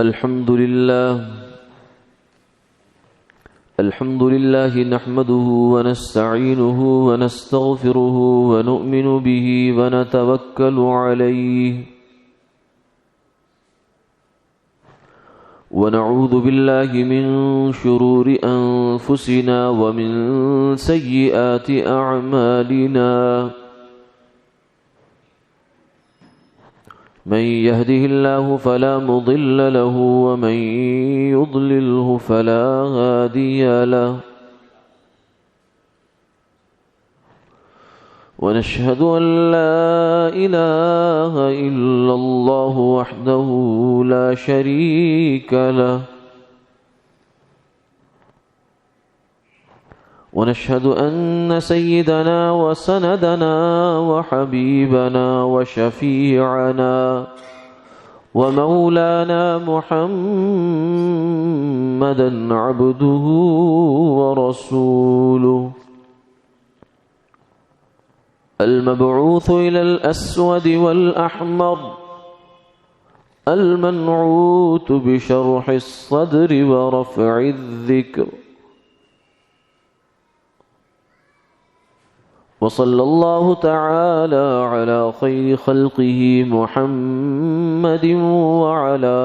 الحمد لله نحمده ونستعينه ونستغفره ونؤمن به ونتوكل عليه ونعوذ بالله من شرور أنفسنا ومن سيئات أعمالنا من يهده الله فلا مضل له ومن يضلله فلا هادي له ونشهد أن لا إله إلا الله وحده لا شريك له ونشهد أن سيدنا وسندنا وحبيبنا وشفيعنا ومولانا محمدا عبده ورسوله المبعوث إلى الأسود والأحمر المنعوت بشرح الصدر ورفع الذكر وصلى الله تعالى على خير خلقه محمد وعلى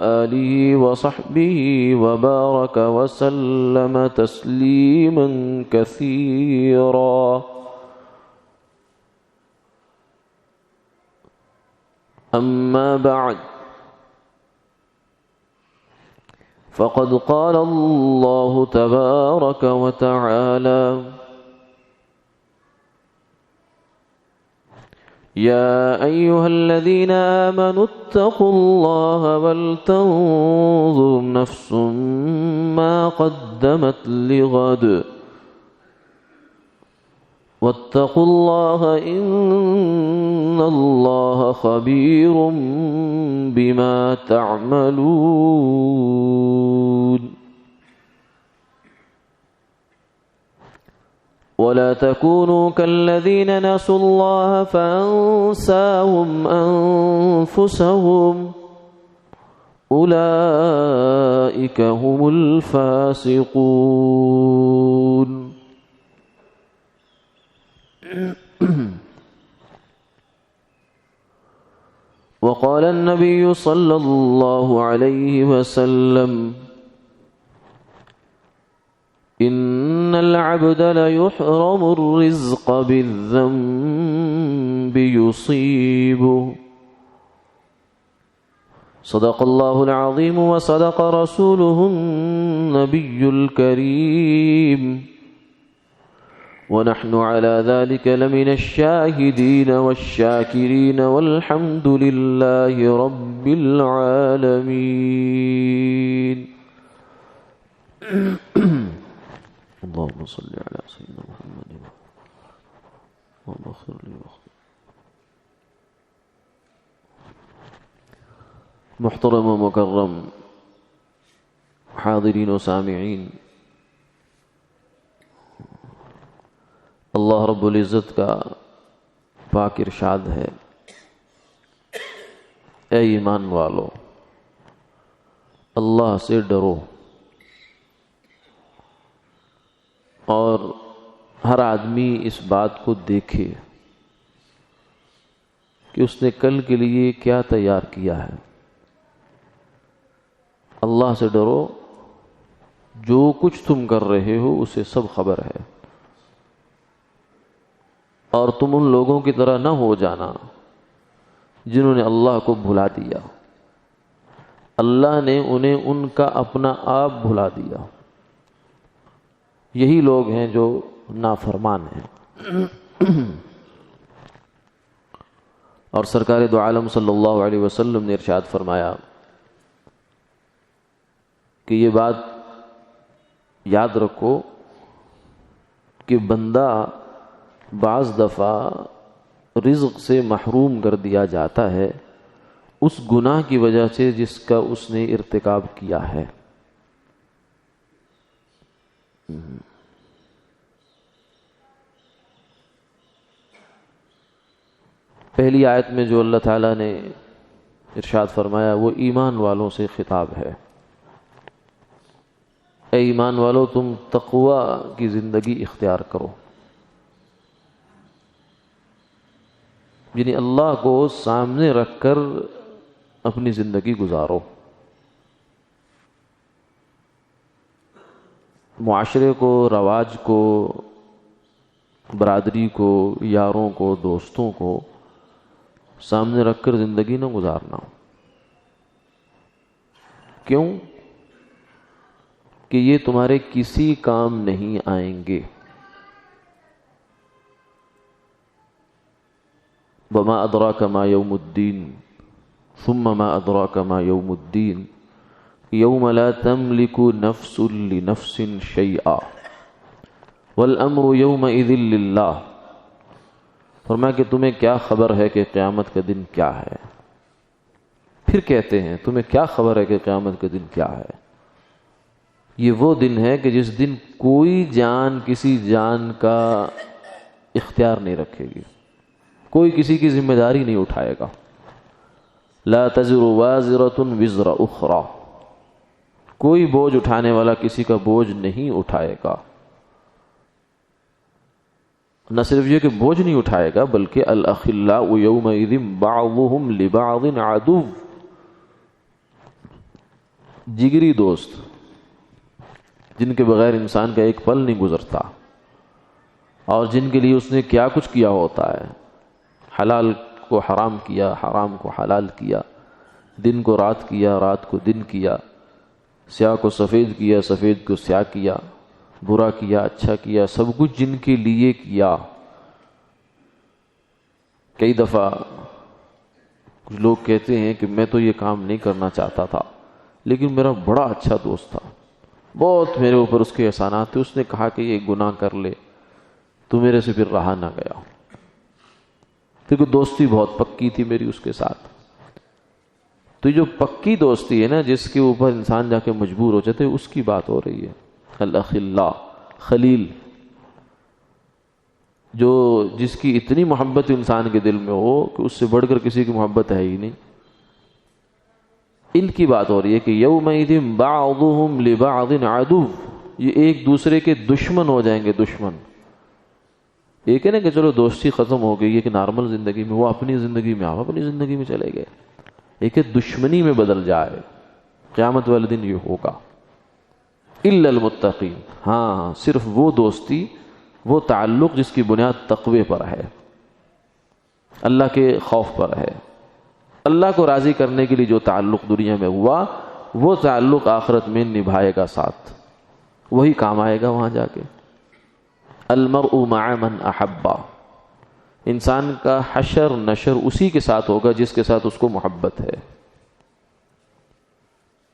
آله وصحبه وبارك وسلم تسليما كثيرا أما بعد فقد قال الله تبارك وتعالى يا أيها الذين آمنوا اتقوا الله ولتنظر نفس ما قدمت لغد واتقوا الله إن الله خبير بما تعملون ولا تكونوا كالذين نسوا الله فأنساهم أنفسهم أولئك هم الفاسقون وقال النبي صلى الله عليه وسلم إن العبد ليحرم الرزق بالذنب يصيبه صدق الله العظيم وصدق رسوله النبي الكريم ونحن على ذلك لمن الشاهدين والشاكرين والحمد لله رب العالمين اللهم صل على سيدنا محمد اللهم اغفر لي محترم و مکرم حاضرین و سامعین، اللہ رب العزت کا پاک ارشاد ہے، اے ایمان والو اللہ سے ڈرو اور ہر آدمی اس بات کو دیکھے کہ اس نے کل کے لیے کیا تیار کیا ہے۔ اللہ سے ڈرو، جو کچھ تم کر رہے ہو اسے سب خبر ہے، اور تم ان لوگوں کی طرح نہ ہو جانا جنہوں نے اللہ کو بھلا دیا، اللہ نے انہیں ان کا اپنا آپ بھلا دیا۔ یہی لوگ ہیں جو نافرمان ہیں۔ اور سرکار دو عالم صلی اللہ علیہ وسلم نے ارشاد فرمایا کہ یہ بات یاد رکھو کہ بندہ بعض دفعہ رزق سے محروم کر دیا جاتا ہے اس گناہ کی وجہ سے جس کا اس نے ارتکاب کیا ہے۔ پہلی آیت میں جو اللہ تعالیٰ نے ارشاد فرمایا وہ ایمان والوں سے خطاب ہے، اے ایمان والو تم تقوی کی زندگی اختیار کرو، یعنی اللہ کو سامنے رکھ کر اپنی زندگی گزارو، معاشرے کو، رواج کو، برادری کو، یاروں کو، دوستوں کو سامنے رکھ کر زندگی نہ گزارنا۔ کیوں؟ کہ یہ تمہارے کسی کام نہیں آئیں گے۔ وما ادراک ما یوم الدین ثم ما ادراک ما یوم الدین یوم لا تملک نفس لنفس شیئا والامر یومئذ للہ۔ فرمایا کہ تمہیں کیا خبر ہے کہ قیامت کا دن کیا ہے؟ پھر کہتے ہیں تمہیں کیا خبر ہے کہ قیامت کا دن کیا ہے؟ یہ وہ دن ہے کہ جس دن کوئی جان کسی جان کا اختیار نہیں رکھے گی، کوئی کسی کی ذمہ داری نہیں اٹھائے گا۔ لا تزر وازرۃ وزر اخری، کوئی بوجھ اٹھانے والا کسی کا بوجھ نہیں اٹھائے گا۔ نہ صرف یہ کہ بوجھ نہیں اٹھائے گا بلکہ الاخلاء یومئذ بعضهم لبعض عدو، جگری دوست جن کے بغیر انسان کا ایک پل نہیں گزرتا، اور جن کے لیے اس نے کیا کچھ کیا ہوتا ہے، حلال کو حرام کیا، حرام کو حلال کیا، دن کو رات کیا، رات کو دن کیا، سیاہ کو سفید کیا، سفید کو سیاہ کیا، برا کیا، اچھا کیا، سب کچھ جن کے لیے کیا۔ کئی دفعہ کچھ لوگ کہتے ہیں کہ میں تو یہ کام نہیں کرنا چاہتا تھا لیکن میرا بڑا اچھا دوست تھا، بہت میرے اوپر اس کے احسانات تھے، اس نے کہا کہ یہ گناہ کر لے تو میرے سے پھر رہا نہ گیا، کیونکہ دوستی بہت پکی تھی میری اس کے ساتھ۔ تو جو پکی دوستی ہے نا، جس کے اوپر انسان جا کے مجبور ہو جاتے، اس کی بات ہو رہی ہے۔ الاخلاء، خلیل، جو جس کی اتنی محبت انسان کے دل میں ہو کہ اس سے بڑھ کر کسی کی محبت ہے ہی نہیں، ان کی بات ہو رہی ہے کہ یومئذ بعضهم لبعض عدو، یہ ایک دوسرے کے دشمن ہو جائیں گے، دشمن۔ ایک ہے نا کہ چلو دوستی ختم ہو گئی ہے کہ نارمل زندگی میں، وہ اپنی زندگی میں، آپ اپنی زندگی میں چلے گئے، ایک ہے دشمنی میں بدل جائے، قیامت والے دن یہ ہوگا۔ الا المتقین، ہاں صرف وہ دوستی، وہ تعلق جس کی بنیاد تقوی پر ہے، اللہ کے خوف پر ہے، اللہ کو راضی کرنے کے لیے جو تعلق دنیا میں ہوا وہ تعلق آخرت میں نبھائے گا ساتھ، وہی کام آئے گا وہاں جا کے۔ المرء مع من احبا، انسان کا حشر نشر اسی کے ساتھ ہوگا جس کے ساتھ اس کو محبت ہے۔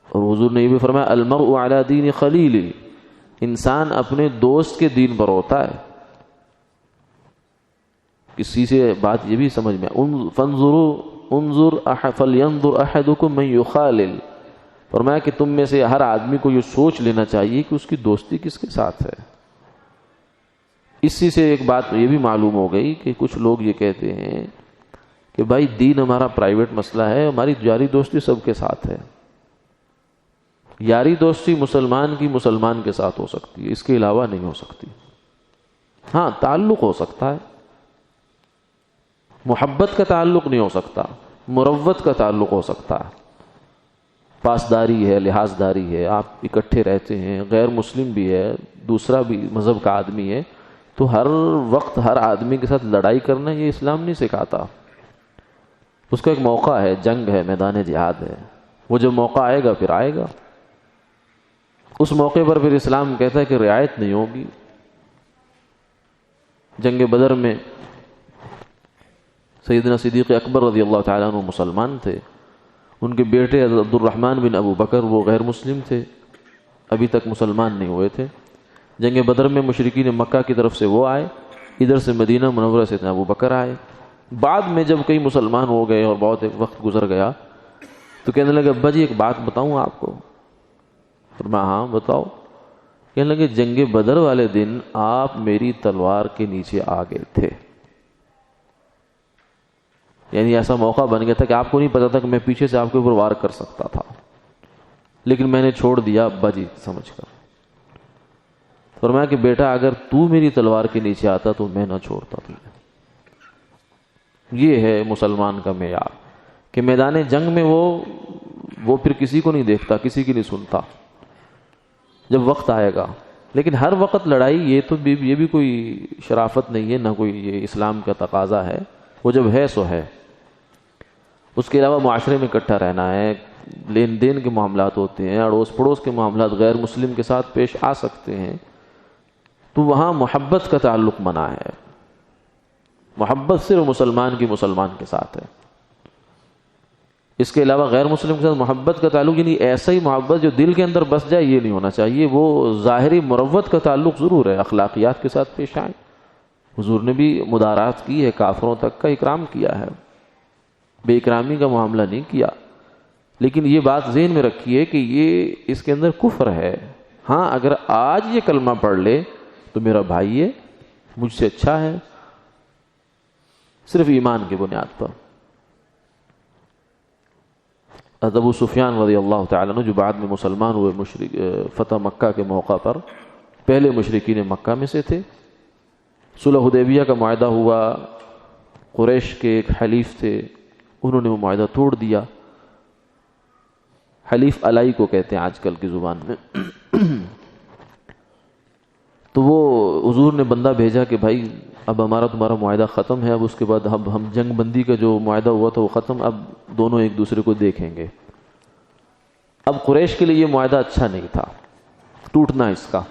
اور حضور نے یہ بھی فرمایا المرء علی دین خلیل، انسان اپنے دوست کے دین پر ہوتا ہے۔ کسی سے بات یہ بھی سمجھ میں انظر فلینظر احدکم من یخالل، فرمایا کہ تم میں سے ہر آدمی کو یہ سوچ لینا چاہیے کہ اس کی دوستی کس کے ساتھ ہے۔ اسی سے ایک بات یہ بھی معلوم ہو گئی کہ کچھ لوگ یہ کہتے ہیں کہ بھائی دین ہمارا پرائیویٹ مسئلہ ہے، ہماری یاری دوستی سب کے ساتھ ہے۔ یاری دوستی مسلمان کی مسلمان کے ساتھ ہو سکتی ہے، اس کے علاوہ نہیں ہو سکتی۔ ہاں تعلق ہو سکتا ہے، محبت کا تعلق نہیں ہو سکتا، مروت کا تعلق ہو سکتا ہے، پاسداری ہے، لحاظداری ہے، آپ اکٹھے رہتے ہیں، غیر مسلم بھی ہے، دوسرا بھی مذہب کا آدمی ہے، تو ہر وقت ہر آدمی کے ساتھ لڑائی کرنا یہ اسلام نہیں سکھاتا۔ اس کا ایک موقع ہے، جنگ ہے، میدان جہاد ہے، وہ جب موقع آئے گا پھر آئے گا، اس موقع پر پھر اسلام کہتا ہے کہ رعایت نہیں ہوگی۔ جنگ بدر میں سیدنا صدیق اکبر رضی اللہ تعالیٰ عنہ مسلمان تھے، ان کے بیٹے عبد الرحمن بن ابو بکر وہ غیر مسلم تھے، ابھی تک مسلمان نہیں ہوئے تھے۔ جنگ بدر میں مشرکین مکہ کی طرف سے وہ آئے، ادھر سے مدینہ منورہ سے ابو بکر آئے۔ بعد میں جب کئی مسلمان ہو گئے اور بہت ایک وقت گزر گیا تو کہنے لگے ابا جی ایک بات بتاؤں آپ کو؟ فرمایا ہاں بتاؤ۔ کہنے لگے جنگ بدر والے دن آپ میری تلوار کے نیچے آ گئے تھے، یعنی ایسا موقع بن گیا تھا کہ آپ کو نہیں پتا تھا کہ میں پیچھے سے آپ کے اوپر وار کر سکتا تھا، لیکن میں نے چھوڑ دیا ابا جی سمجھ کر۔ فرمایا کہ بیٹا اگر تو میری تلوار کے نیچے آتا تو میں نہ چھوڑتا تجھے۔ یہ ہے مسلمان کا معیار کہ میدان جنگ میں وہ پھر کسی کو نہیں دیکھتا، کسی کی نہیں سنتا جب وقت آئے گا، لیکن ہر وقت لڑائی یہ بھی کوئی شرافت نہیں ہے، نہ کوئی یہ اسلام کا تقاضا ہے۔ وہ جب ہے سو ہے۔ اس کے علاوہ معاشرے میں اکٹھا رہنا ہے، لین دین کے معاملات ہوتے ہیں، اڑوس پڑوس کے معاملات غیر مسلم کے ساتھ پیش آ سکتے ہیں، تو وہاں محبت کا تعلق منع ہے۔ محبت صرف مسلمان کے ساتھ ہے۔ اس کے علاوہ غیر مسلم کے ساتھ محبت کا تعلق یعنی ایسا ہی محبت جو دل کے اندر بس جائے، یہ نہیں ہونا چاہیے۔ وہ ظاہری مروت کا تعلق ضرور ہے، اخلاقیات کے ساتھ پیش آئیں۔ حضور نے بھی مدارات کی ہے، کافروں تک کا اکرام کیا ہے، بے اکرامی کا معاملہ نہیں کیا، لیکن یہ بات ذہن میں رکھیے کہ یہ اس کے اندر کفر ہے۔ ہاں اگر آج یہ کلمہ پڑھ لے تو میرا بھائی ہے، مجھ سے اچھا ہے، صرف ایمان کی بنیاد پر۔ ابو سفیان رضی اللہ تعالیٰ عنہ جو بعد میں مسلمان ہوئے، فتح مکہ کے موقع پر پہلے مشرکین مکہ میں سے تھے۔ صلح حدیبیہ کا معاہدہ ہوا، قریش کے ایک حلیف تھے، انہوں نے وہ معاہدہ توڑ دیا۔ حلیف علائی کو کہتے ہیں آج کل کی زبان میں۔ تو وہ حضور نے بندہ بھیجا کہ بھائی اب تمہارا معاہدہ ختم ہے، اب اس کے بعد اب ہم جنگ بندی کا جو معاہدہ ہوا تھا وہ ختم، اب دونوں ایک دوسرے کو دیکھیں گے۔ اب قریش کے لیے یہ معاہدہ اچھا نہیں تھا، ٹوٹنا اس کا۔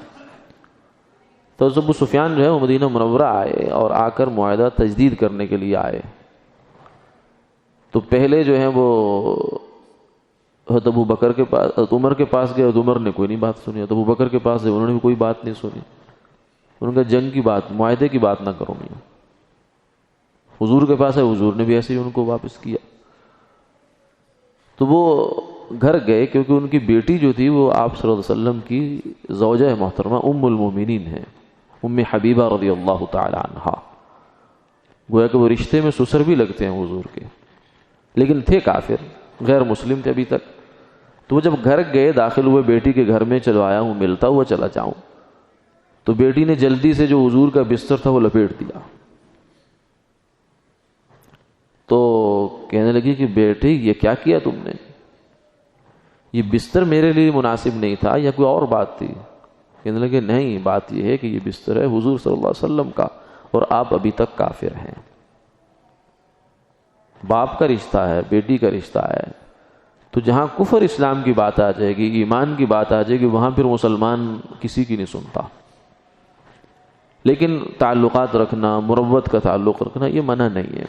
تو ابو سفیان جو ہے وہ مدینہ منورہ آئے اور آ کر معاہدہ تجدید کرنے کے لیے آئے۔ تو پہلے جو ہے وہ حضرت ابو بکر کے پاس، حضرت عمر کے پاس گئے، حضرت عمر نے کوئی نہیں بات سنی۔ حضرت ابو بکر کے پاس گئے، انہوں نے بھی کوئی بات نہیں سنی۔ انہوں نے کہا جنگ کی بات، معاہدے کی بات نہ کروں گی۔ حضور کے پاس ہے، حضور نے بھی ایسے ہی ان کو واپس کیا۔ تو وہ گھر گئے کیونکہ ان کی بیٹی جو تھی وہ آپ صلی اللہ علیہ وسلم کی زوجہ محترمہ ام المومنین ہے، ام حبیبہ رضی اللہ تعالی عنہا۔ گویا کہ وہ رشتے میں سسر بھی لگتے ہیں حضور کے، لیکن تھے کافر، غیر مسلم تھے ابھی تک۔ تو وہ جب گھر گئے، داخل ہوئے بیٹی کے گھر میں، چلو آیا ہوں ملتا ہوا چلا جاؤں، تو بیٹی نے جلدی سے جو حضور کا بستر تھا وہ لپیٹ دیا۔ تو کہنے لگی کہ بیٹی یہ کیا کیا تم نے؟ یہ بستر میرے لیے مناسب نہیں تھا یا کوئی اور بات تھی؟ کہنے لگے نہیں، بات یہ ہے کہ یہ بستر ہے حضور صلی اللہ علیہ وسلم کا اور آپ ابھی تک کافر ہیں۔ باپ کا رشتہ ہے، بیٹی کا رشتہ ہے، تو جہاں کفر اسلام کی بات آ جائے گی، ایمان کی بات آ جائے گی، وہاں پھر مسلمان کسی کی نہیں سنتا۔ لیکن تعلقات رکھنا، مروت کا تعلق رکھنا یہ منع نہیں ہے۔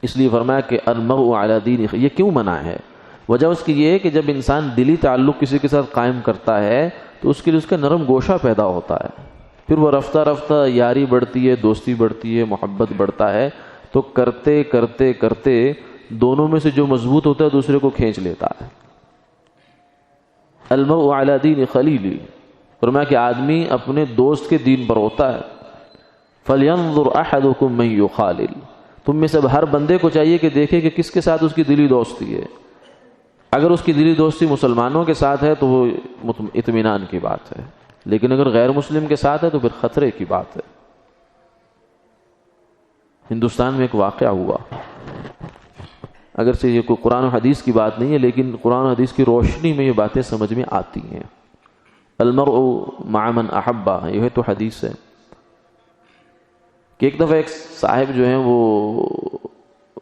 اس لیے فرمایا کہ المرء علی دین، یہ کیوں منع ہے؟ وجہ اس کی یہ ہے کہ جب انسان دلی تعلق کسی کے ساتھ قائم کرتا ہے تو اس کے لیے اس کا نرم گوشہ پیدا ہوتا ہے، پھر وہ رفتہ رفتہ یاری بڑھتی ہے، دوستی بڑھتی ہے، محبت بڑھتا ہے، تو کرتے کرتے کرتے دونوں میں سے جو مضبوط ہوتا ہے دوسرے کو کھینچ لیتا ہے۔ المرء علی دین خلیلی، فرمایا کہ آدمی اپنے دوست کے دین پر ہوتا ہے۔ فَلْيَنظُرْ أَحَدُكُمْ مَنْ يُخَالِلُ، تم میں سب ہر بندے کو چاہیے کہ دیکھے کہ کس کے ساتھ اس کی دلی دوستی ہے۔ اگر اس کی دلی دوستی مسلمانوں کے ساتھ ہے تو وہ اطمینان کی بات ہے، لیکن اگر غیر مسلم کے ساتھ ہے تو پھر خطرے کی بات ہے۔ ہندوستان میں ایک واقعہ ہوا، اگرچہ یہ کوئی قرآن و حدیث کی بات نہیں ہے، لیکن قرآن و حدیث کی روشنی میں یہ باتیں سمجھ میں آتی ہیں۔ المرء مع من احبہ، یہ تو حدیث ہے کہ ایک دفعہ ایک صاحب جو ہیں وہ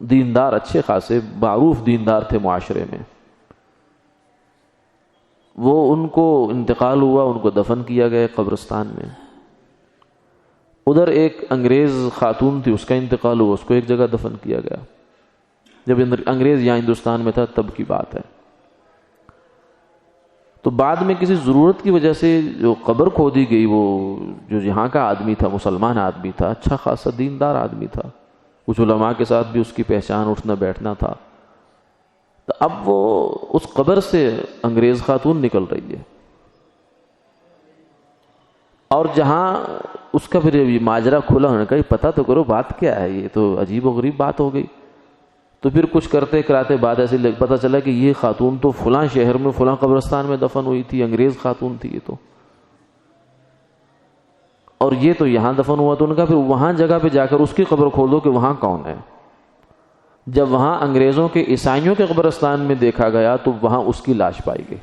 دیندار، اچھے خاصے معروف دیندار تھے معاشرے میں، وہ ان کو انتقال ہوا، ان کو دفن کیا گیا قبرستان میں۔ ادھر ایک انگریز خاتون تھی، اس کا انتقال ہوا، اس کو ایک جگہ دفن کیا گیا۔ جب انگریز یہاں ہندوستان میں تھا تب کی بات ہے۔ تو بعد میں کسی ضرورت کی وجہ سے جو قبر کھودی گئی، وہ جو یہاں کا آدمی تھا، مسلمان آدمی تھا، اچھا خاصا دیندار آدمی تھا، کچھ علماء کے ساتھ بھی اس کی پہچان، اٹھنا بیٹھنا تھا۔ تو اب وہ اس قبر سے انگریز خاتون نکل رہی ہے، اور جہاں اس کا پھر یہ ماجرا کھلا ہونے کا، یہ پتہ تو کرو بات کیا ہے، یہ تو عجیب و غریب بات ہو گئی۔ تو پھر کچھ کرتے کراتے بعد ایسے پتہ چلا کہ یہ خاتون تو فلاں شہر میں فلاں قبرستان میں دفن ہوئی تھی، انگریز خاتون تھی یہ تو، اور یہ تو یہاں دفن ہوا. تو ان کا پھر وہاں جگہ پہ جا کر اس کی قبر کھودو کہ وہاں کون ہے. جب وہاں انگریزوں کے عیسائیوں کے قبرستان میں دیکھا گیا تو وہاں اس کی لاش پائی گئی.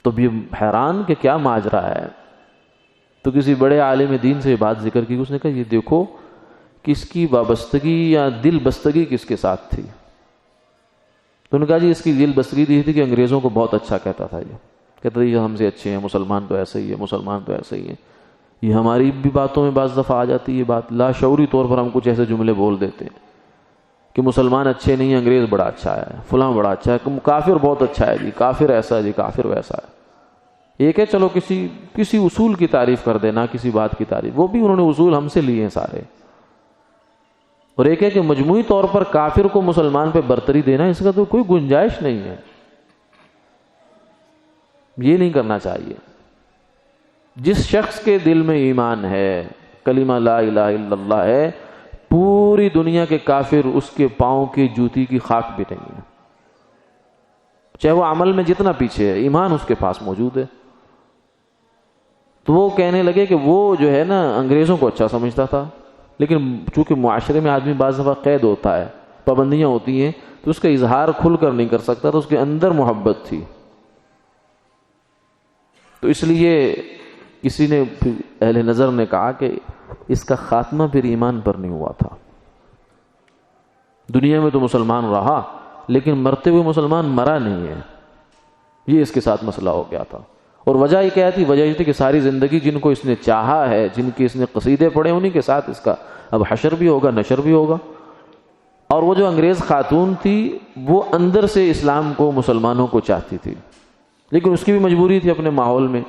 تو بھی حیران کہ کیا ماجرا ہے. تو کسی بڑے عالم دین سے یہ بات ذکر کی، اس نے کہا یہ دیکھو کس کی وابستگی یا دل بستگی کس کے ساتھ تھی. تو انہوں نے کہا جی اس کی دل بستگی دی تھی کہ انگریزوں کو بہت اچھا کہتا تھا، یہ کہتا تھا یہ ہم سے اچھے ہیں، مسلمان تو ایسے ہی ہے، مسلمان تو ایسے ہی ہے. یہ ہماری بھی باتوں میں بعض دفعہ آ جاتی ہے یہ بات، لاشعوری طور پر ہم کچھ ایسے جملے بول دیتے ہیں کہ مسلمان اچھے نہیں، انگریز بڑا اچھا ہے، فلاں بڑا اچھا ہے، کافر بہت اچھا ہے جی، کافر ایسا ہے جی، کافر ویسا ہے. ایک ہے چلو کسی اصول کی تعریف کر دینا، کسی بات کی تعریف، وہ بھی انہوں نے اصول ہم سے لیے ہیں سارے. اور ایک ہے کہ مجموعی طور پر کافر کو مسلمان پہ برتری دینا، اس کا تو کوئی گنجائش نہیں ہے، یہ نہیں کرنا چاہیے. جس شخص کے دل میں ایمان ہے، کلمہ لا الہ الا اللہ ہے، پوری دنیا کے کافر اس کے پاؤں کی جوتی کی خاک بھی نہیں ہے، چاہے وہ عمل میں جتنا پیچھے ہے، ایمان اس کے پاس موجود ہے. تو وہ کہنے لگے کہ وہ جو ہے نا انگریزوں کو اچھا سمجھتا تھا، لیکن چونکہ معاشرے میں آدمی بعض دفعہ قید ہوتا ہے، پابندیاں ہوتی ہیں، تو اس کا اظہار کھل کر نہیں کر سکتا، تو اس کے اندر محبت تھی. تو اس لیے کسی نے اہل نظر نے کہا کہ اس کا خاتمہ پھر ایمان پر نہیں ہوا تھا. دنیا میں تو مسلمان رہا لیکن مرتے ہوئے مسلمان مرا نہیں ہے، یہ اس کے ساتھ مسئلہ ہو گیا تھا. اور وجہ یہ کیا تھی؟ وجہ یہ تھی کہ ساری زندگی جن کو اس نے چاہا ہے، جن کی اس نے قصیدے پڑھے، انہی کے ساتھ اس کا اب حشر بھی ہوگا، نشر بھی ہوگا. اور وہ جو انگریز خاتون تھی وہ اندر سے اسلام کو، مسلمانوں کو چاہتی تھی، لیکن اس کی بھی مجبوری تھی اپنے ماحول میں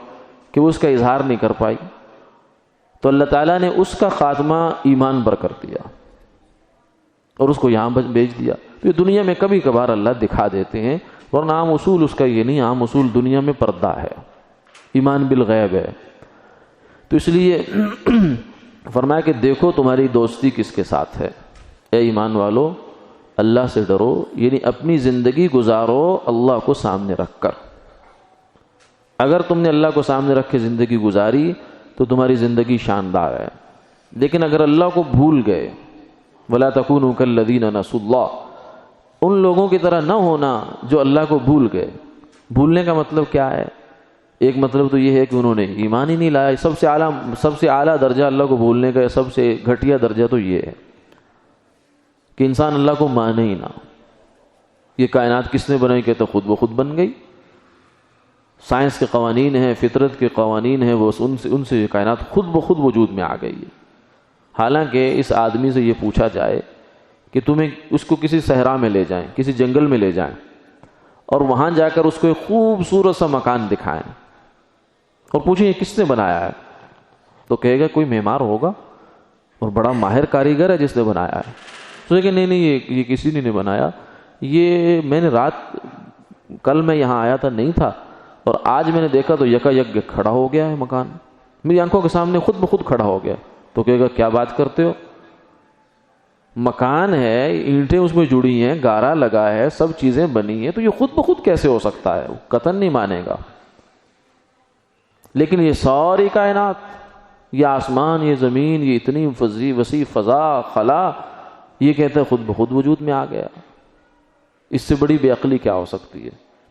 کہ وہ اس کا اظہار نہیں کر پائی. تو اللہ تعالیٰ نے اس کا خاتمہ ایمان پر کر دیا اور اس کو یہاں بھیج دیا. تو یہ دنیا میں کبھی کبھار اللہ دکھا دیتے ہیں، ورنہ عام اصول اس کا یہ نہیں. عام اصول دنیا میں پردہ ہے، ایمان بالغیب ہے. تو اس لیے فرمایا کہ دیکھو تمہاری دوستی کس کے ساتھ ہے. اے ایمان والو اللہ سے ڈرو، یعنی اپنی زندگی گزارو اللہ کو سامنے رکھ کر. اگر تم نے اللہ کو سامنے رکھ کے زندگی گزاری تو تمہاری زندگی شاندار ہے. لیکن اگر اللہ کو بھول گئے، وَلَا تَكُونُوا كَالَّذِينَ نَسُوا اللَّهَ، ان لوگوں کی طرح نہ ہونا جو اللہ کو بھول گئے. بھولنے کا مطلب کیا ہے؟ ایک مطلب تو یہ ہے کہ انہوں نے ایمان ہی نہیں لایا. سب سے اعلیٰ درجہ اللہ کو بھولنے کا، سب سے گھٹیا درجہ تو یہ ہے کہ انسان اللہ کو مانے ہی نہ. یہ کائنات کس نے بنائی؟ کہتے خود بخود بن گئی. سائنس کے قوانین ہیں، فطرت کے قوانین ہیں، وہ ان سے یہ کائنات خود بخود وجود میں آ گئی ہے. حالانکہ اس آدمی سے یہ پوچھا جائے کہ تمہیں اس کو کسی صحرا میں لے جائیں، کسی جنگل میں لے جائیں، اور وہاں جا کر اس کو ایک خوبصورت سا مکان دکھائیں اور پوچھیں یہ کس نے بنایا ہے، تو کہے گا کوئی معمار ہوگا اور بڑا ماہر کاریگر ہے جس نے بنایا ہے. تو کہ نہیں یہ کسی نے نہیں بنایا، یہ میں نے کل میں یہاں آیا تھا نہیں تھا، اور آج میں نے دیکھا تو یکا یک کھڑا ہو گیا ہے مکان، میری آنکھوں کے سامنے خود بخود کھڑا ہو گیا. تو کہے گا کیا بات کرتے ہو، مکان ہے، اینٹیں اس میں جڑی ہیں، گارا لگا ہے، سب چیزیں بنی ہیں، تو یہ خود بخود کیسے ہو سکتا ہے؟ قطعاً نہیں مانے گا. لیکن یہ ساری کائنات، یہ آسمان، یہ زمین، یہ اتنی وسیع فضا خلا، یہ کہتے ہیں خود بخود وجود میں آ گیا. اس سے بڑی بے عقلی کیا ہو سکتی ہے؟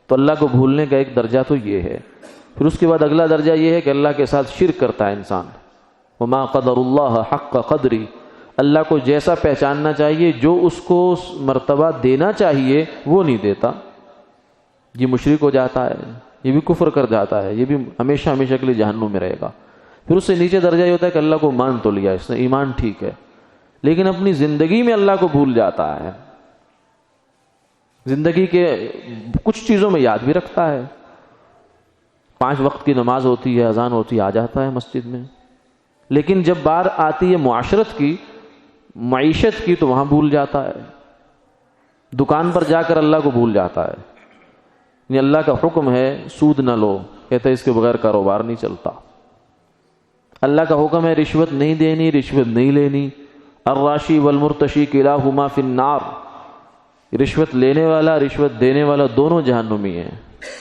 تو اللہ کو بھولنے کا ایک درجہ تو یہ ہے. پھر اس کے بعد اگلا درجہ یہ ہے کہ اللہ کے ساتھ شرک کرتا ہے انسان. وما قدر اللہ حق قدری، اللہ کو جیسا پہچاننا چاہیے، جو اس کو مرتبہ دینا چاہیے وہ نہیں دیتا. یہ مشرک ہو جاتا ہے، یہ بھی کفر کر جاتا ہے، یہ بھی ہمیشہ ہمیشہ کے لیے جہنم میں رہے گا. پھر اس سے نیچے درجہ یہ ہوتا ہے کہ اللہ کو مان تو لیا اس نے، ایمان ٹھیک ہے، لیکن اپنی زندگی میں اللہ کو بھول جاتا ہے. زندگی کے کچھ چیزوں میں یاد بھی رکھتا ہے، 5 وقت کی نماز ہوتی ہے، اذان ہوتی ہے، آ جاتا ہے مسجد میں، لیکن جب بات آتی ہے معاشرت کی، معیشت کی، تو وہاں بھول جاتا ہے. دکان پر جا کر اللہ کو بھول جاتا ہے. یعنی اللہ کا حکم ہے سود نہ لو، کہتا ہے اس کے بغیر کاروبار نہیں چلتا. اللہ کا حکم ہے رشوت نہیں دینی، رشوت نہیں لینی، الراشی والمرتشی کلاہما فی النار، رشوت لینے والا رشوت دینے والا دونوں جہنمی ہیں۔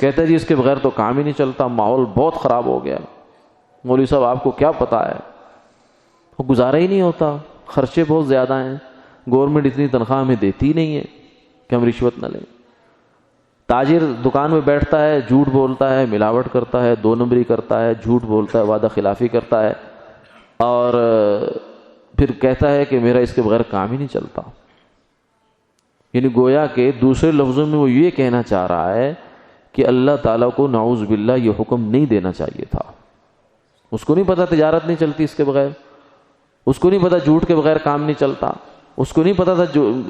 کہتا ہے جی اس کے بغیر تو کام ہی نہیں چلتا، ماحول بہت خراب ہو گیا۔ مولوی صاحب آپ کو کیا پتا ہے، وہ گزارا ہی نہیں ہوتا، خرچے بہت زیادہ ہیں، گورنمنٹ اتنی تنخواہ ہمیں دیتی نہیں ہے کہ ہم رشوت نہ لیں۔ تاجر دکان میں بیٹھتا ہے، جھوٹ بولتا ہے، ملاوٹ کرتا ہے، دو نمبری کرتا ہے، جھوٹ بولتا ہے، وعدہ خلافی کرتا ہے، اور پھر کہتا ہے کہ میرا اس کے بغیر کام ہی نہیں چلتا۔ یعنی گویا کہ دوسرے لفظوں میں وہ یہ کہنا چاہ رہا ہے کہ اللہ تعالیٰ کو نعوذ باللہ یہ حکم نہیں دینا چاہیے تھا۔ اس کو نہیں پتا تجارت نہیں چلتی اس کے بغیر، اس کو نہیں پتا جھوٹ کے بغیر کام نہیں چلتا، اس کو نہیں پتا تھا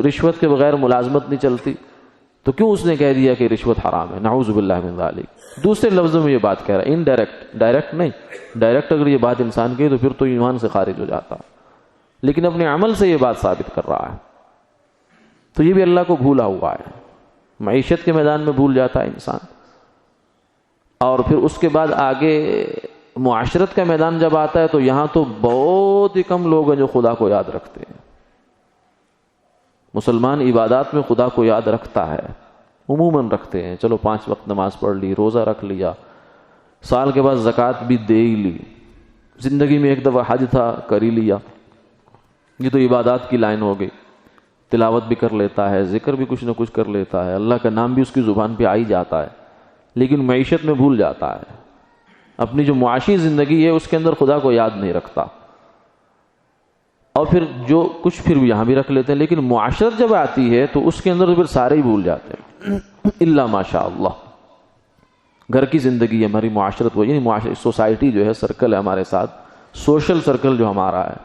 رشوت کے بغیر ملازمت نہیں چلتی، تو کیوں اس نے کہہ دیا کہ رشوت حرام ہے؟ نعوذ باللہ من ذالک۔ دوسرے لفظوں میں یہ بات کہہ رہا ہے، انڈائریکٹ، ڈائریکٹ نہیں۔ ڈائریکٹ اگر یہ بات انسان کہے تو پھر تو ایمان سے خارج ہو جاتا، لیکن اپنے عمل سے یہ بات ثابت کر رہا ہے۔ تو یہ بھی اللہ کو بھولا ہوا ہے، معیشت کے میدان میں بھول جاتا ہے انسان، اور پھر اس کے بعد آگے معاشرت کا میدان جب آتا ہے تو یہاں تو بہت ہی کم لوگ ہیں جو خدا کو یاد رکھتے ہیں۔ مسلمان عبادات میں خدا کو یاد رکھتا ہے، عموماً رکھتے ہیں، چلو 5 وقت نماز پڑھ لی، روزہ رکھ لیا، سال کے بعد زکوٰۃ بھی دے ہی لی، زندگی میں ایک دفعہ حج تھا کر ہی لیا، یہ تو عبادات کی لائن ہو گئی۔ تلاوت بھی کر لیتا ہے، ذکر بھی کچھ نہ کچھ کر لیتا ہے، اللہ کا نام بھی اس کی زبان پہ آ ہی جاتا ہے، لیکن معیشت میں بھول جاتا ہے، اپنی جو معاشی زندگی ہے اس کے اندر خدا کو یاد نہیں رکھتا، اور پھر جو کچھ پھر یہاں بھی رکھ لیتے ہیں، لیکن معاشرت جب آتی ہے تو اس کے اندر تو پھر سارے ہی بھول جاتے ہیں الا ماشاء اللہ۔ گھر کی زندگی ہے ہماری، معاشرت وہ، یعنی سوسائٹی جو ہے، سرکل ہے ہمارے ساتھ، سوشل سرکل جو ہمارا ہے،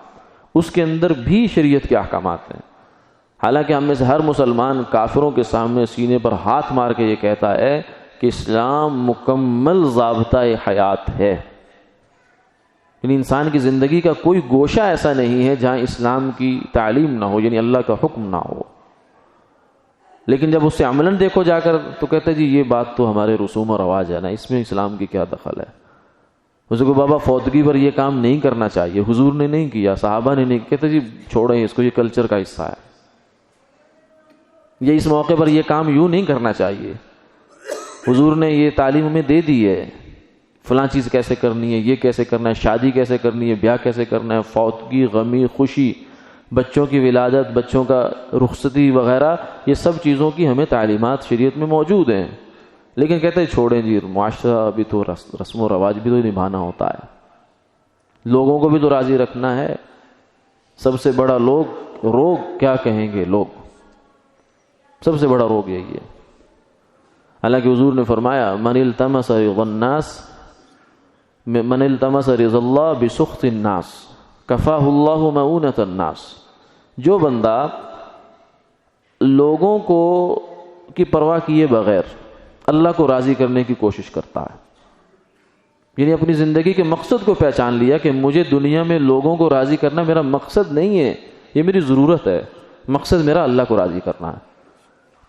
اس کے اندر بھی شریعت کے احکامات ہیں۔ حالانکہ ہم میں سے ہر مسلمان کافروں کے سامنے سینے پر ہاتھ مار کے یہ کہتا ہے کہ اسلام مکمل ضابطۂ حیات ہے، یعنی انسان کی زندگی کا کوئی گوشہ ایسا نہیں ہے جہاں اسلام کی تعلیم نہ ہو، یعنی اللہ کا حکم نہ ہو۔ لیکن جب اس سے عملاً دیکھو جا کر تو کہتے جی یہ بات تو ہمارے رسوم و رواج ہے نا، اس میں اسلام کی کیا دخل ہے؟ اس کو بابا فوتگی پر یہ کام نہیں کرنا چاہیے، حضور نے نہیں کیا، صحابہ نے نہیں، کہتے جی چھوڑیں اس کو، یہ کلچر کا حصہ ہے، یہ اس موقع پر یہ کام یوں نہیں کرنا چاہیے، حضور نے یہ تعلیم ہمیں دے دی ہے، فلاں چیز کیسے کرنی ہے، یہ کیسے کرنا ہے، شادی کیسے کرنی ہے، بیاہ کیسے کرنا ہے، فوتگی، غمی، خوشی، بچوں کی ولادت، بچوں کا رخصتی وغیرہ، یہ سب چیزوں کی ہمیں تعلیمات شریعت میں موجود ہیں، لیکن کہتے ہیں چھوڑیں جی، معاشرہ بھی تو، رسم و رواج بھی تو نبھانا ہوتا ہے، لوگوں کو بھی تو راضی رکھنا ہے۔ سب سے بڑا روگ کیا کہیں گے لوگ، سب سے بڑا روگ یہی ہے۔ حالانکہ حضور نے فرمایا من التمس رضا الناس، من التمس رضا اللہ بسخط الناس کفاہ اللہ مؤونۃ الناس، جو بندہ لوگوں کو کی پرواہ کیے بغیر اللہ کو راضی کرنے کی کوشش کرتا ہے، یعنی اپنی زندگی کے مقصد کو پہچان لیا کہ مجھے دنیا میں لوگوں کو راضی کرنا میرا مقصد نہیں ہے، یہ میری ضرورت ہے، مقصد میرا اللہ کو راضی کرنا ہے،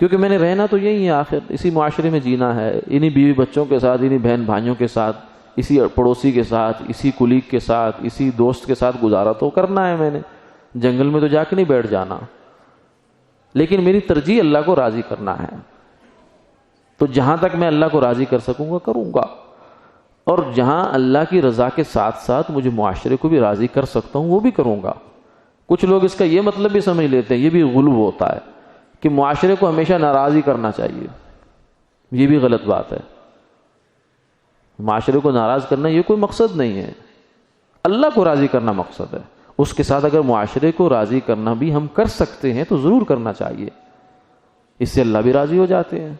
کیونکہ میں نے رہنا تو یہی ہے، آخر اسی معاشرے میں جینا ہے، انہی بیوی بچوں کے ساتھ، انہی بہن بھائیوں کے ساتھ، اسی پڑوسی کے ساتھ، اسی کلیگ کے ساتھ، اسی دوست کے ساتھ گزارا تو کرنا ہے، میں نے جنگل میں تو جا کے نہیں بیٹھ جانا، لیکن میری ترجیح اللہ کو راضی کرنا ہے، تو جہاں تک میں اللہ کو راضی کر سکوں گا کروں گا، اور جہاں اللہ کی رضا کے ساتھ ساتھ مجھے معاشرے کو بھی راضی کر سکتا ہوں وہ بھی کروں گا۔ کچھ لوگ اس کا یہ مطلب بھی سمجھ لیتے ہیں، یہ بھی غلو ہوتا ہے کہ معاشرے کو ہمیشہ ناراض ہی کرنا چاہیے، یہ بھی غلط بات ہے۔ معاشرے کو ناراض کرنا یہ کوئی مقصد نہیں ہے، اللہ کو راضی کرنا مقصد ہے، اس کے ساتھ اگر معاشرے کو راضی کرنا بھی ہم کر سکتے ہیں تو ضرور کرنا چاہیے، اس سے اللہ بھی راضی ہو جاتے ہیں۔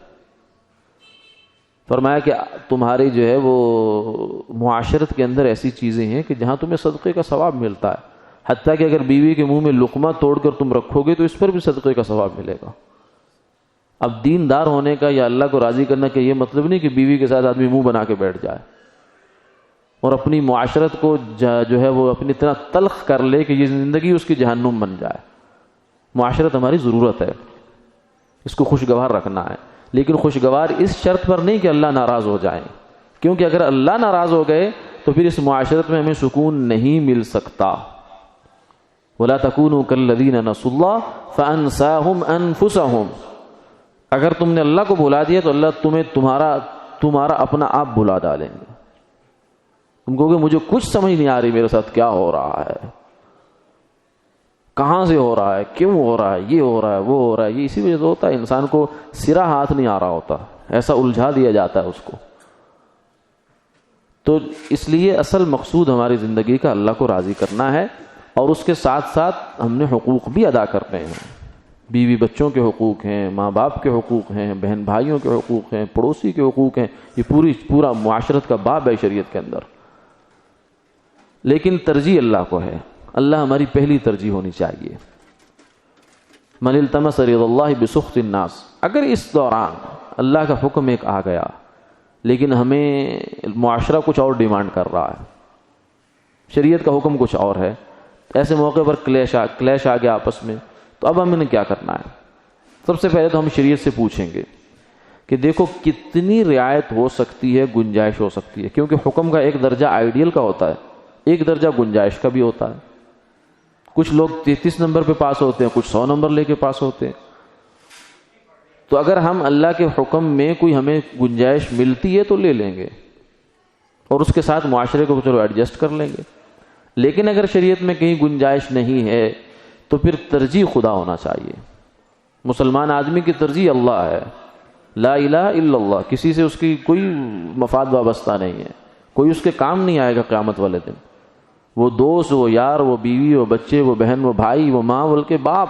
فرمایا کہ تمہاری جو ہے وہ معاشرت کے اندر ایسی چیزیں ہیں کہ جہاں تمہیں صدقے کا ثواب ملتا ہے، حتیٰ کہ اگر بیوی کے منہ میں لقمہ توڑ کر تم رکھو گے تو اس پر بھی صدقے کا ثواب ملے گا۔ اب دیندار ہونے کا یا اللہ کو راضی کرنے کا یہ مطلب نہیں کہ بیوی کے ساتھ آدمی منہ بنا کے بیٹھ جائے اور اپنی معاشرت کو جو ہے وہ اپنی اتنا تلخ کر لے کہ یہ زندگی اس کی جہنم بن جائے۔ معاشرت ہماری ضرورت ہے، اس کو خوشگوار رکھنا ہے، لیکن خوشگوار اس شرط پر نہیں کہ اللہ ناراض ہو جائیں، کیونکہ اگر اللہ ناراض ہو گئے تو پھر اس معاشرت میں ہمیں سکون نہیں مل سکتا۔ وَلَا تَكُونُوا كَالَّذِينَ نَسُوا اللَّهَ فَأَنسَاهُمْ أَنفُسَهُمْ. اگر تم نے اللہ کو بھلا دیا تو اللہ تمہیں تمہارا اپنا آپ بھلا ڈالیں گے. تم کہو گے مجھے کچھ سمجھ نہیں آ رہی میرے ساتھ کیا ہو رہا ہے, کہاں سے ہو رہا ہے, کیوں ہو رہا ہے, یہ ہو رہا ہے, وہ ہو رہا ہے. یہ اسی وجہ سے ہوتا ہے, انسان کو سرا ہاتھ نہیں آ رہا ہوتا, ایسا الجھا دیا جاتا ہے اس کو. تو اس لیے اصل مقصود ہماری زندگی کا اللہ کو راضی کرنا ہے, اور اس کے ساتھ ساتھ ہم نے حقوق بھی ادا کرنے ہیں. بیوی بچوں کے حقوق ہیں, ماں باپ کے حقوق ہیں, بہن بھائیوں کے حقوق ہیں, پڑوسی کے حقوق ہیں. یہ پورا معاشرت کا باب ہے شریعت کے اندر. لیکن ترجیح اللہ کو ہے, اللہ ہماری پہلی ترجیح ہونی چاہیے. من التمس رضا اللہ بسخط الناس. اگر اس دوران اللہ کا حکم ایک آ گیا لیکن ہمیں معاشرہ کچھ اور ڈیمانڈ کر رہا ہے, شریعت کا حکم کچھ اور ہے, ایسے موقع پر کلیش آ گیا آپس میں, تو اب ہمیں کیا کرنا ہے؟ سب سے پہلے تو ہم شریعت سے پوچھیں گے کہ دیکھو کتنی رعایت ہو سکتی ہے, گنجائش ہو سکتی ہے. کیونکہ حکم کا ایک درجہ آئیڈیل کا ہوتا ہے, ایک درجہ گنجائش کا بھی ہوتا ہے. کچھ لوگ 33 نمبر پہ پاس ہوتے ہیں, کچھ 100 نمبر لے کے پاس ہوتے ہیں. تو اگر ہم اللہ کے حکم میں کوئی ہمیں گنجائش ملتی ہے تو لے لیں گے, اور اس کے ساتھ معاشرے کو چلو ایڈجسٹ کر لیں گے. لیکن اگر شریعت میں کہیں گنجائش نہیں ہے تو پھر ترجیح خدا ہونا چاہیے. مسلمان آدمی کی ترجیح اللہ ہے, لا الہ الا اللہ. کسی سے اس کی کوئی مفاد وابستہ نہیں ہے, کوئی اس کے کام نہیں آئے گا قیامت والے دن. وہ دوست, وہ یار, وہ بیوی, وہ بچے, وہ بہن, وہ بھائی, وہ ماں, بلکہ باپ.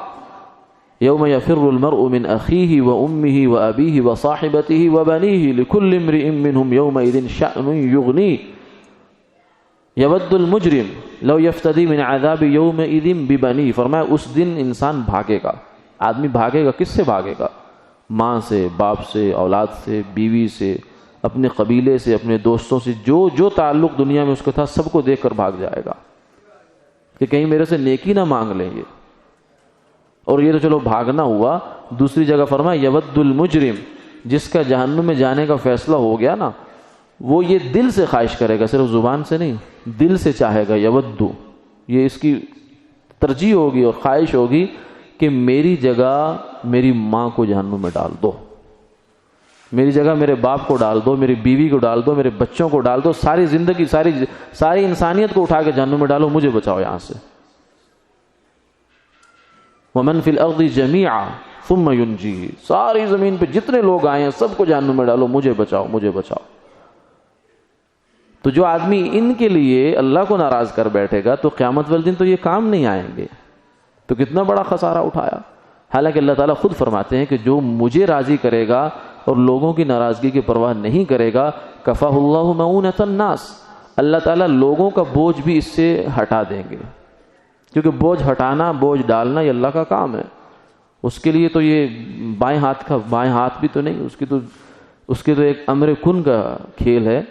یوم یفر المرء من اخیہ وامہ وابیہ وصاحبتہ وبنیہ لکل امرئ منہم یومئذ شأن یغنیہ یود المجرم لو یفتدی من عذاب یومئذ ببنیہ. فرمایا اس دن انسان بھاگے گا, آدمی بھاگے گا. کس سے بھاگے گا؟ ماں سے, باپ سے, اولاد سے, بیوی سے, اپنے قبیلے سے, اپنے دوستوں سے. جو تعلق دنیا میں اس کا تھا سب کو دیکھ کر بھاگ جائے گا کہ کہیں میرے سے نیکی نہ مانگ لیں گے. اور یہ تو چلو بھاگنا ہوا. دوسری جگہ فرمایا یود المجرم, جس کا جہنم میں جانے کا فیصلہ ہو گیا نا, وہ یہ دل سے خواہش کرے گا, صرف زبان سے نہیں, دل سے چاہے گا. یودو, یہ اس کی ترجیح ہوگی اور خواہش ہوگی کہ میری جگہ میری ماں کو جہنم میں ڈال دو, میری جگہ میرے باپ کو ڈال دو, میری بیوی کو ڈال دو, میرے بچوں کو ڈال دو, ساری زندگی ساری انسانیت کو اٹھا کے جہنم میں ڈالو, مجھے بچاؤ یہاں سے. وَمَنْ فِي الْأَرْضِ جَمِيعًا ثُمَّ يُنْجِيهِ. ساری زمین پہ جتنے لوگ آئے ہیں سب کو جہنم میں ڈالو, مجھے بچاؤ, مجھے بچاؤ. تو جو آدمی ان کے لیے اللہ کو ناراض کر بیٹھے گا تو قیامت والے دن تو یہ کام نہیں آئیں گے. تو کتنا بڑا خسارہ اٹھایا. حالانکہ اللہ تعالیٰ خود فرماتے ہیں کہ جو مجھے راضی کرے گا اور لوگوں کی ناراضگی کی پرواہ نہیں کرے گا, کفاہ اللہ مؤونۃ الناس, اللہ تعالیٰ لوگوں کا بوجھ بھی اس سے ہٹا دیں گے. کیونکہ بوجھ ہٹانا, بوجھ ڈالنا یہ اللہ کا کام ہے. اس کے لیے تو یہ بائیں ہاتھ بھی تو نہیں, اس کے تو ایک امر کن کا کھیل ہے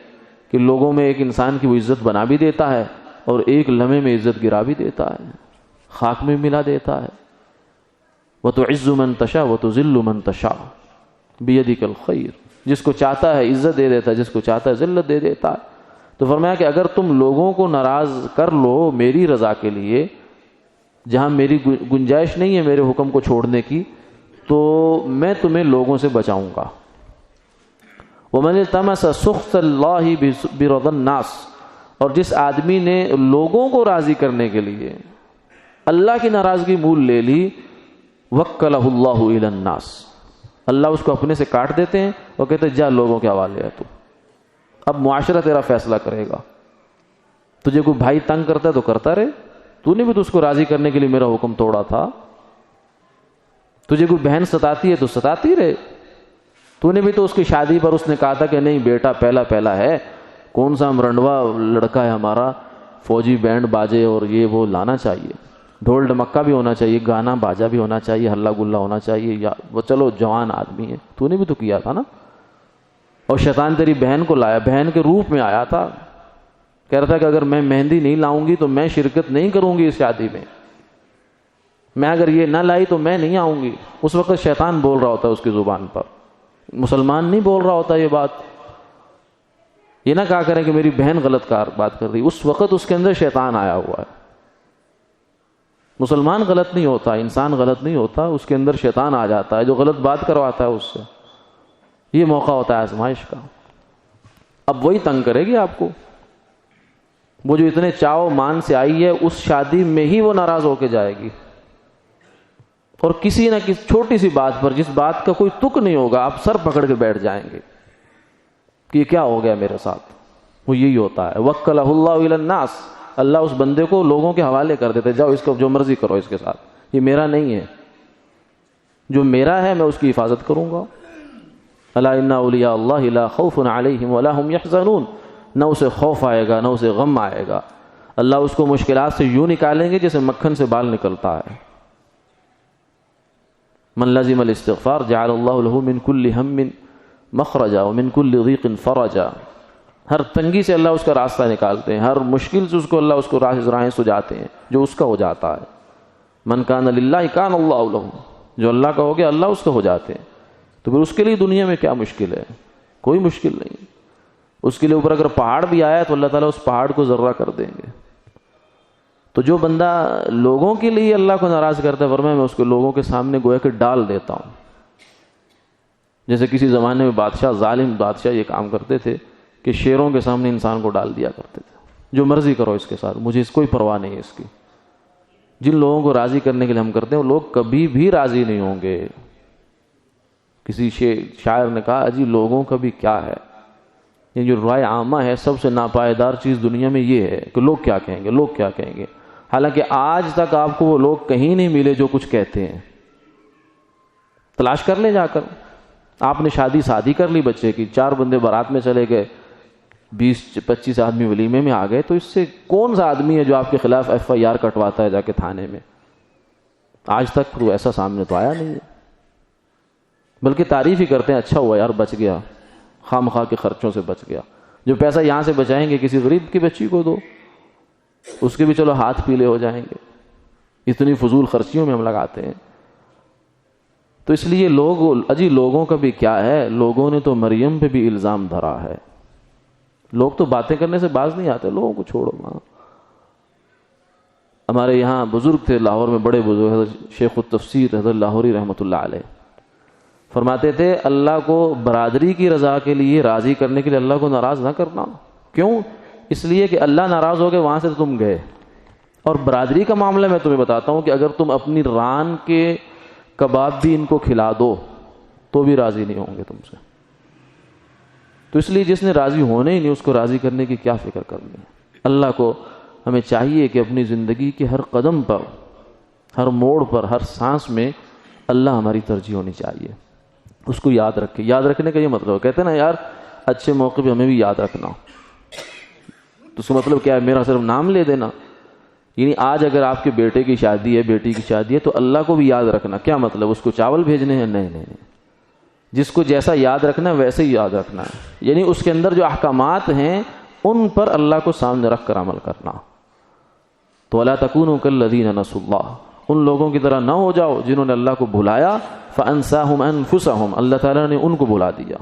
کہ لوگوں میں ایک انسان کی وہ عزت بنا بھی دیتا ہے اور ایک لمحے میں عزت گرا بھی دیتا ہے, خاک میں ملا دیتا ہے. وَتُعِزُّ مَن تَشَاءُ وَتُذِلُّ مَن تَشَاءُ بِيَدِكَ الْخَيْرُ. جس کو چاہتا ہے عزت دے دیتا ہے, جس کو چاہتا ہے ذلت دے دیتا ہے. تو فرمایا کہ اگر تم لوگوں کو ناراض کر لو میری رضا کے لیے, جہاں میری گنجائش نہیں ہے میرے حکم کو چھوڑنے کی, تو میں تمہیں لوگوں سے بچاؤں گا. وَمَنِ الْتَمَسَ سُخْطَ اللَّهِ بِرَضَى النَّاسِ. اور جس آدمی نے لوگوں کو راضی کرنے کے لیے اللہ کی ناراضگی مول لے لی, وَكَّلَهُ اللَّهُ إِلَى النَّاسِ. اللہ اس کو اپنے سے کاٹ دیتے ہیں اور کہتے ہیں جا لوگوں کے حوالے ہے, تو اب معاشرہ تیرا فیصلہ کرے گا. تجھے کوئی بھائی تنگ کرتا ہے تو کرتا رہے, تو نے بھی تو اس کو راضی کرنے کے لیے میرا حکم توڑا تھا. تجھے کوئی بہن ستاتی ہے تو ستاتی رہے, تو نے بھی تو اس کی شادی پر اس نے کہا تھا کہ نہیں بیٹا پہلا ہے, کون سا مرنڈوا لڑکا ہے ہمارا, فوجی بینڈ باجے اور یہ وہ لانا چاہیے, ڈھول ڈمکا بھی ہونا چاہیے, گانا باجا بھی ہونا چاہیے, ہلا گلا ہونا چاہیے, یا وہ چلو جوان آدمی ہے. تو نے بھی تو کیا تھا نا. اور شیطان تیری بہن کو لایا, بہن کے روپ میں آیا تھا, کہہ رہا تھا کہ اگر میں مہندی نہیں لاؤں گی تو میں شرکت نہیں کروں گی اس شادی میں اگر یہ نہ لائی تو میں نہیں آؤں گی. اس وقت شیطان بول رہا ہوتا ہے اس کی زبان پر, مسلمان نہیں بول رہا ہوتا یہ بات. یہ نہ کہا کریں کہ میری بہن غلط بات کر رہی, اس وقت اس کے اندر شیطان آیا ہوا ہے. مسلمان غلط نہیں ہوتا، انسان غلط نہیں ہوتا، اس کے اندر شیطان آ جاتا ہے جو غلط بات کرواتا ہے اس سے. یہ موقع ہوتا ہے آزمائش کا. اب وہی تنگ کرے گی آپ کو. وہ جو اتنے چاو مان سے آئی ہے اس شادی میں ہی وہ ناراض ہو کے جائے گی، اور کسی نہ کسی چھوٹی سی بات پر جس بات کا کوئی تک نہیں ہوگا آپ سر پکڑ کے بیٹھ جائیں گے کہ یہ کیا ہو گیا میرے ساتھ. وہ یہی ہوتا ہے. وکلہ اللہ الی الناس، اللہ اس بندے کو لوگوں کے حوالے کر دیتے، جاؤ اس کو جو مرضی کرو اس کے ساتھ، یہ میرا نہیں ہے، جو میرا ہے میں اس کی حفاظت کروں گا. الا ان اولیاء اللہ لا خوف علیہم ولا هم يحزنون، نہ اسے خوف آئے گا نہ اسے غم آئے گا. اللہ اس کو مشکلات سے یوں نکالیں گے جیسے مکھن سے بال نکلتا ہے. من لزم الاستغفار جعل اللہ له من كل هم مخرجا ومن كل ضيق فرجا. ہر تنگی سے اللہ اس کا راستہ نکالتے ہیں، ہر مشکل سے اس کو اللہ اس کو راہیں سجاتے ہیں جو اس کا ہو جاتا ہے. من کان للہ کان اللہ له، جو اللہ کا ہو گیا اللہ اس کا ہو جاتے ہیں. تو پھر اس کے لیے دنیا میں کیا مشکل ہے؟ کوئی مشکل نہیں. اس کے لیے اوپر اگر پہاڑ بھی آیا تو اللہ تعالیٰ اس پہاڑ کو ذرہ کر دیں گے. تو جو بندہ لوگوں کے لیے اللہ کو ناراض کرتا ہے، فرمایا میں اس کو لوگوں کے سامنے گویا کہ ڈال دیتا ہوں. جیسے کسی زمانے میں بادشاہ، ظالم بادشاہ یہ کام کرتے تھے کہ شیروں کے سامنے انسان کو ڈال دیا کرتے تھے، جو مرضی کرو اس کے ساتھ، مجھے اس کوئی پرواہ نہیں ہے اس کی. جن لوگوں کو راضی کرنے کے لیے ہم کرتے ہیں وہ لوگ کبھی بھی راضی نہیں ہوں گے. کسی شاعر نے کہا اجی لوگوں کا بھی کیا ہے، یہ جو رائے عامہ ہے سب سے ناپائیدار چیز دنیا میں یہ ہے کہ لوگ کیا کہیں گے، لوگ کیا کہیں گے. حالانکہ آج تک آپ کو وہ لوگ کہیں نہیں ملے جو کچھ کہتے ہیں. تلاش کر لیں جا کر. آپ نے شادی کر لی بچے کی، 4 بندے بارات میں چلے گئے، 20-25 آدمی ولیمے میں آ گئے، تو اس سے کون سا آدمی ہے جو آپ کے خلاف FIR کٹواتا ہے جا کے تھانے میں؟ آج تک تو ایسا سامنے تو آیا نہیں ہے. بلکہ تعریف ہی کرتے ہیں، اچھا ہوا یار بچ گیا، خام خواہ کے خرچوں سے بچ گیا. جو پیسہ یہاں سے بچائیں گے کسی غریب کی بچی کو دو، اس کے بھی چلو ہاتھ پیلے ہو جائیں گے. اتنی فضول خرچیوں میں ہم لگاتے ہیں. تو اس لیے لوگوں کا بھی کیا ہے، لوگوں نے تو مریم پہ بھی الزام دھرا ہے. لوگ تو باتیں کرنے سے باز نہیں آتے، لوگوں کو چھوڑو. ہمارے یہاں بزرگ تھے لاہور میں، بڑے بزرگ، حضرت شیخ التفسیر حضرت لاہوری رحمۃ اللہ علیہ، فرماتے تھے اللہ کو برادری کی رضا کے لیے راضی کرنے کے لیے اللہ کو ناراض نہ کرنا. کیوں؟ اس لیے کہ اللہ ناراض ہو گئے وہاں سے تو تم گئے. اور برادری کا معاملہ میں تمہیں بتاتا ہوں کہ اگر تم اپنی ران کے کباب بھی ان کو کھلا دو تو بھی راضی نہیں ہوں گے تم سے. تو اس لیے جس نے راضی ہونے ہی نہیں اس کو راضی کرنے کی کیا فکر کرنی ہے. اللہ کو ہمیں چاہیے کہ اپنی زندگی کے ہر قدم پر، ہر موڑ پر، ہر سانس میں اللہ ہماری ترجیح ہونی چاہیے. اس کو یاد رکھے. یاد رکھنے کا یہ مطلب کہتے ہیں نا یار اچھے موقع پہ ہمیں بھی یاد رکھنا. تو اس کا مطلب کیا ہے؟ میرا صرف نام لے دینا. یعنی آج اگر آپ کے بیٹے کی شادی ہے، بیٹی کی شادی ہے، تو اللہ کو بھی یاد رکھنا. کیا مطلب؟ اس کو چاول بھیجنے ہیں؟ نہیں. جس کو جیسا یاد رکھنا ہے ویسے ہی یاد رکھنا ہے. یعنی اس کے اندر جو احکامات ہیں ان پر اللہ کو سامنے رکھ کر عمل کرنا. تو وَلَا تَكُونُوا كَالَّذِينَ نَسُوا اللَّهَ، ان لوگوں کی طرح نہ ہو جاؤ جنہوں نے اللہ کو بھلایا. فَأَنسَاهُمْ أَنفُسَهُمْ، اللہ تعالیٰ نے ان کو بھلا دیا.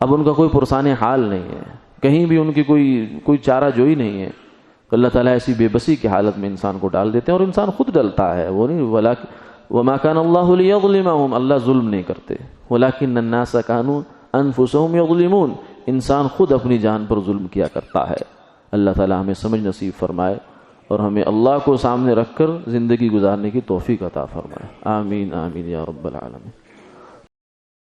اب ان کا کوئی پرسان حال نہیں ہے، کہیں بھی ان کی کوئی چارہ جوئی نہیں ہے. اللہ تعالیٰ ایسی بے بسی کی حالت میں انسان کو ڈال دیتے ہیں، اور انسان خود ڈلتا ہے. وہ نہیں وَمَا كَانَ اللَّهُ لِيَظْلِمَهُمْ، اللہ ظلم نہیں کرتے. وَلَكِنَّ النَّاسَ كَانُوا أَنفُسَهُمْ يَظْلِمُونَ، انسان خود اپنی جان پر ظلم کیا کرتا ہے. اللہ تعالیٰ ہمیں سمجھ نصیب فرمائے اور ہمیں اللہ کو سامنے رکھ کر زندگی گزارنے کی توفیق عطا فرمائے. آمین آمین یا رب العالمین.